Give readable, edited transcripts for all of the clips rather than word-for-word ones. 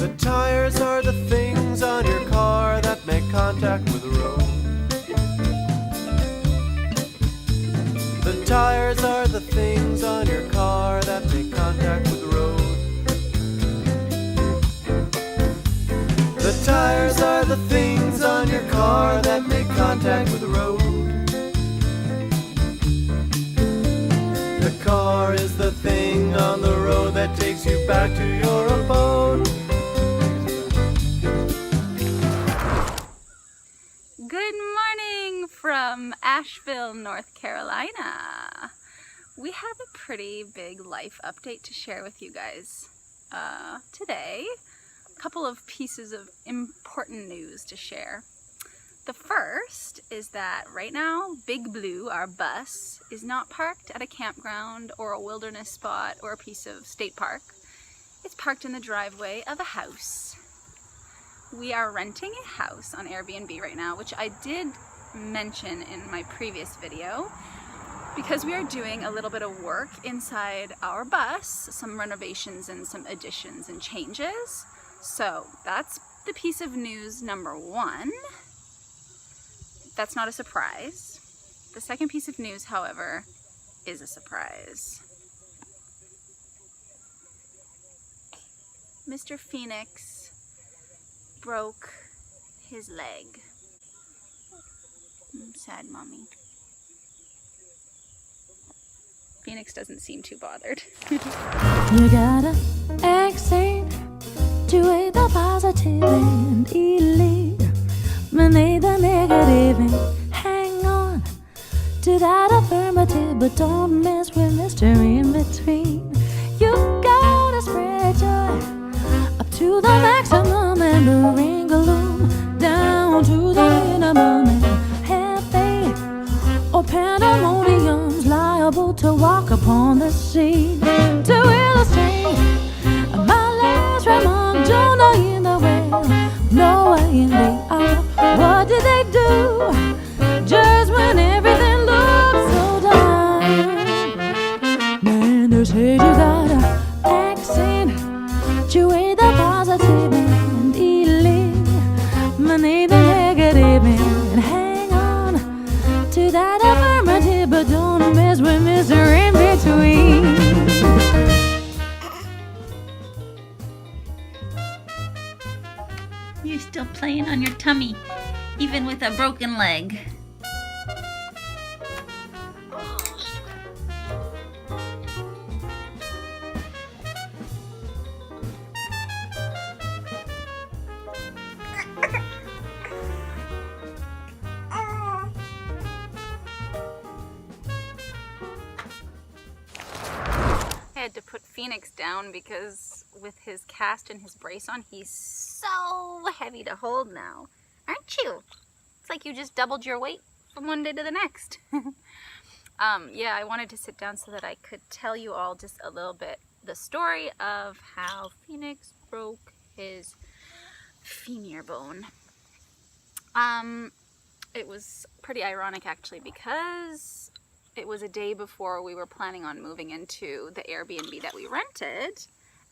The tires are the things on your car that make contact with the road. The tires are the things on your car that make contact with the road. The tires are the things on your car that make contact with the road. The car is the thing on the road that takes you back to your abode. Good morning from Asheville, North Carolina. We have a pretty big life update to share with you guys today. A couple of pieces of important news to share. The first is that right now, Big Blue, our bus, is not parked at a campground or a wilderness spot or a piece of state park. It's parked in the driveway of a house. We are renting a house on Airbnb right now, which I did mention in my previous video, because we are doing a little bit of work inside our bus, some renovations and some additions and changes. So that's the piece of news number one. That's not a surprise. The second piece of news, however, is a surprise. Mr. Phoenix broke his leg. Sad mommy. Phoenix doesn't seem too bothered. You gotta accentuate the positive and eliminate the negative and hang on to that affirmative, but don't mess with Mr. In Between. You gotta spread joy up to the maximum and bring gloom down to the minimum, and have faith or pandemonium's liable to walk upon the scene. To illustrate my last remark, Jonah in the whale, Noah in the ark. What did they do just when everything looked so dark? Man, they said you gotta accentuate the positive and eliminate the negative and hang on to that affirmative, but don't mess with Mr. In Between. You're still playing on your tummy, even with a broken leg. I had to put Phoenix down because with his cast and his brace on, he's so heavy to hold now. Aren't you? It's like you just doubled your weight from one day to the next. Yeah, I wanted to sit down so that I could tell you all just a little bit the story of how Phoenix broke his femur bone. It was pretty ironic actually, because it was a day before we were planning on moving into the Airbnb that we rented.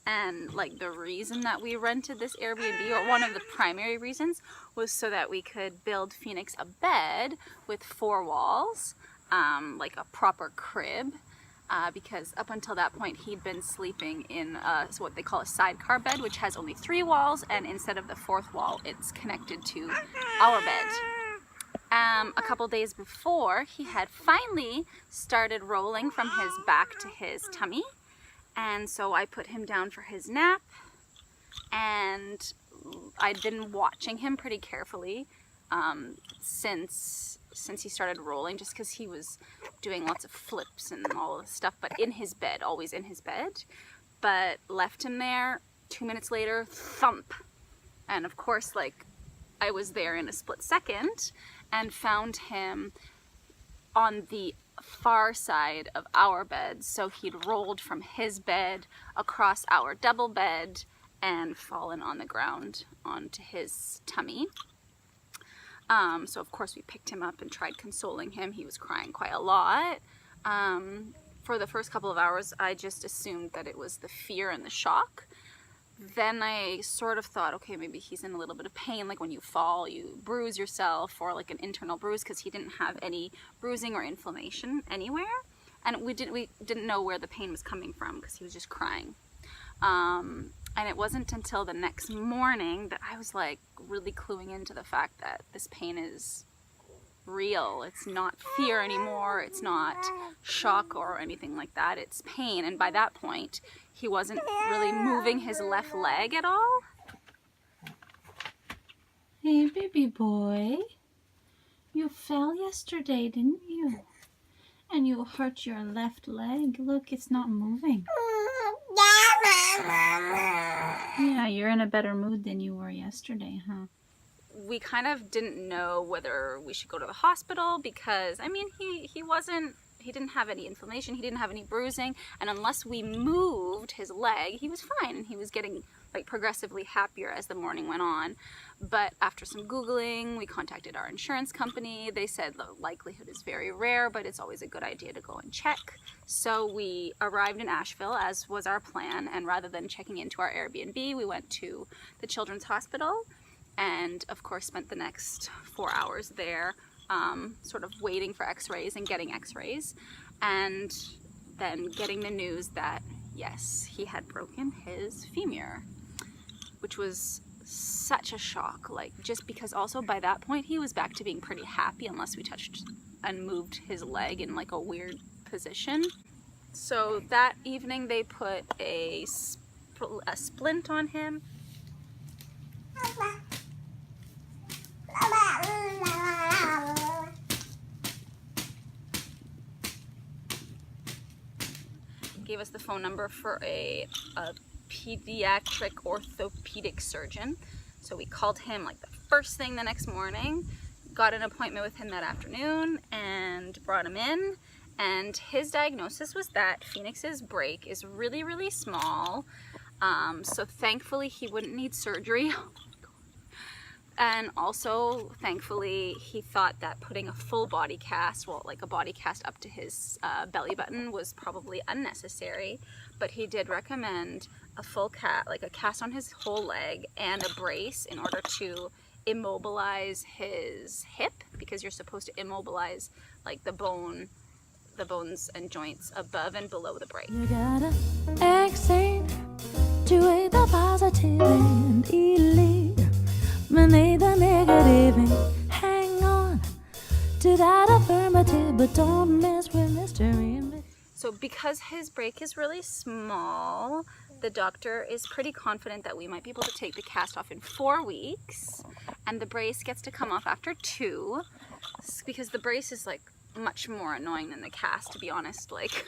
And like the reason that we rented this Airbnb, or one of the primary reasons, was so that we could build Phoenix a bed with 4 walls, like a proper crib, because up until that point he'd been sleeping in what they call a sidecar bed, which has only 3 walls, and instead of the 4th wall, it's connected to our bed. A couple days before, he had finally started rolling from his back to his tummy, and so I put him down for his nap, and I'd been watching him pretty carefully since he started rolling, just because he was doing lots of flips and all of this stuff, but in his bed, always in his bed. But left him there, 2 minutes later, thump. And of course, like, I was there in a split second and found him on the far side of our bed. So he'd rolled from his bed across our double bed and fallen on the ground onto his tummy. So of course we picked him up and tried consoling him. He was crying quite a lot. For the first couple of hours, I just assumed that it was the fear and the shock. then I sort of thought, okay, maybe he's in a little bit of pain, like when you fall, you bruise yourself, or like an internal bruise, because he didn't have any bruising or inflammation anywhere. And we didn't know where the pain was coming from because he was just crying. And it wasn't until the next morning that I was like really cluing into the fact that this pain is real. It's not fear anymore. It's not shock or anything like that. It's pain. And by that point, he wasn't really moving his left leg at all. Hey, baby boy. You fell yesterday, didn't you? And you hurt your left leg. Look, it's not moving. Yeah, you're in a better mood than you were yesterday, huh? We kind of didn't know whether we should go to the hospital because, I mean, he didn't have any inflammation, he didn't have any bruising, and unless we moved his leg, he was fine, and he was getting like progressively happier as the morning went on. But after some Googling, we contacted our insurance company. They said the likelihood is very rare, but it's always a good idea to go and check. So we arrived in Asheville, as was our plan, and rather than checking into our Airbnb, we went to the Children's Hospital, and of course spent the next 4 hours there, sort of waiting for x-rays and getting x-rays, and then getting the news that yes, he had broken his femur, which was such a shock, like just because also by that point he was back to being pretty happy unless we touched and moved his leg in like a weird position. So that evening they put a splint on him. Gave us the phone number for a pediatric orthopedic surgeon. So we called him like the first thing the next morning, got an appointment with him that afternoon, and brought him in. And his diagnosis was that Phoenix's break is really, really small. So thankfully he wouldn't need surgery. And also, thankfully, he thought that putting a full body cast, well, like a body cast up to his belly button was probably unnecessary. But he did recommend a full cast, like a cast on his whole leg and a brace in order to immobilize his hip, because you're supposed to immobilize like the bones and joints above and below the break. You gotta accentuate the positive and eliminate the negative and hang on to that affirmative, but don't mess with mystery. So because his break is really small, the doctor is pretty confident that we might be able to take the cast off in 4 weeks, and the brace gets to come off after 2, because the brace is like much more annoying than the cast, to be honest. Like,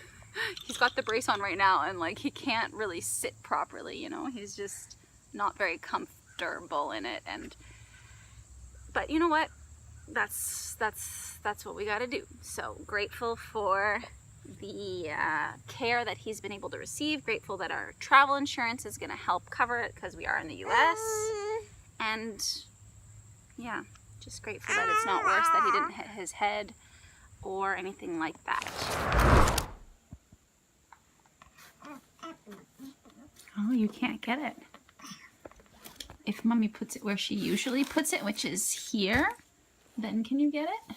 he's got the brace on right now and like he can't really sit properly, you know, he's just not very comfortable in it. But you know what, that's what we got to do. So grateful for the care that he's been able to receive, grateful that our travel insurance is going to help cover it because we are in the US, and yeah, just grateful that it's not worse, that he didn't hit his head or anything like that. Oh, you can't get it. If mommy puts it where she usually puts it, which is here, then can you get it?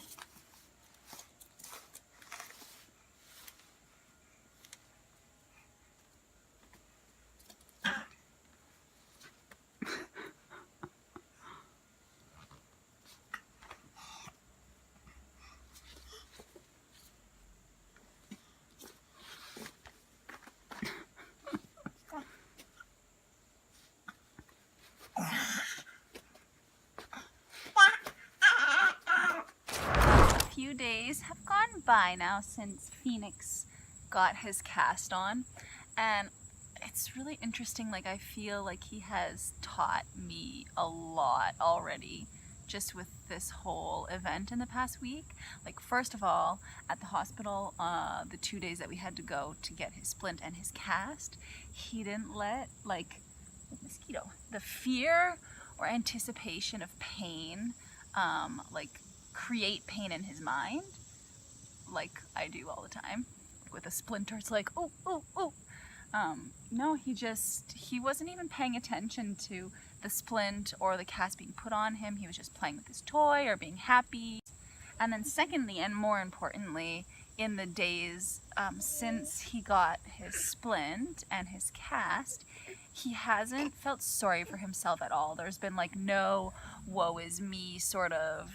Days have gone by now since Phoenix got his cast on, and it's really interesting. Like, I feel like he has taught me a lot already just with this whole event in the past week. Like, first of all, at the hospital, the 2 days that we had to go to get his splint and his cast, he didn't let the fear or anticipation of pain create pain in his mind like I do all the time with a splinter. It's like, oh. No, he wasn't even paying attention to the splint or the cast being put on him. He was just playing with his toy or being happy. And then secondly, and more importantly, in the days since he got his splint and his cast, he hasn't felt sorry for himself at all. There's been like no woe is me sort of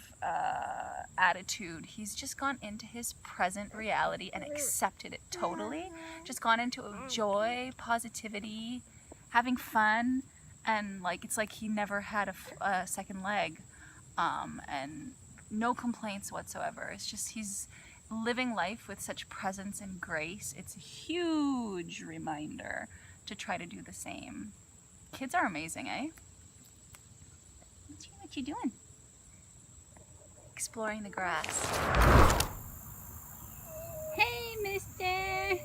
attitude. He's just gone into his present reality and accepted it totally. Just gone into joy, positivity, having fun, and like it's like he never had a second leg, and no complaints whatsoever. It's just he's living life with such presence and grace. It's a huge reminder to try to do the same. Kids are amazing, eh? What you doing? Exploring the grass. Hey, mister!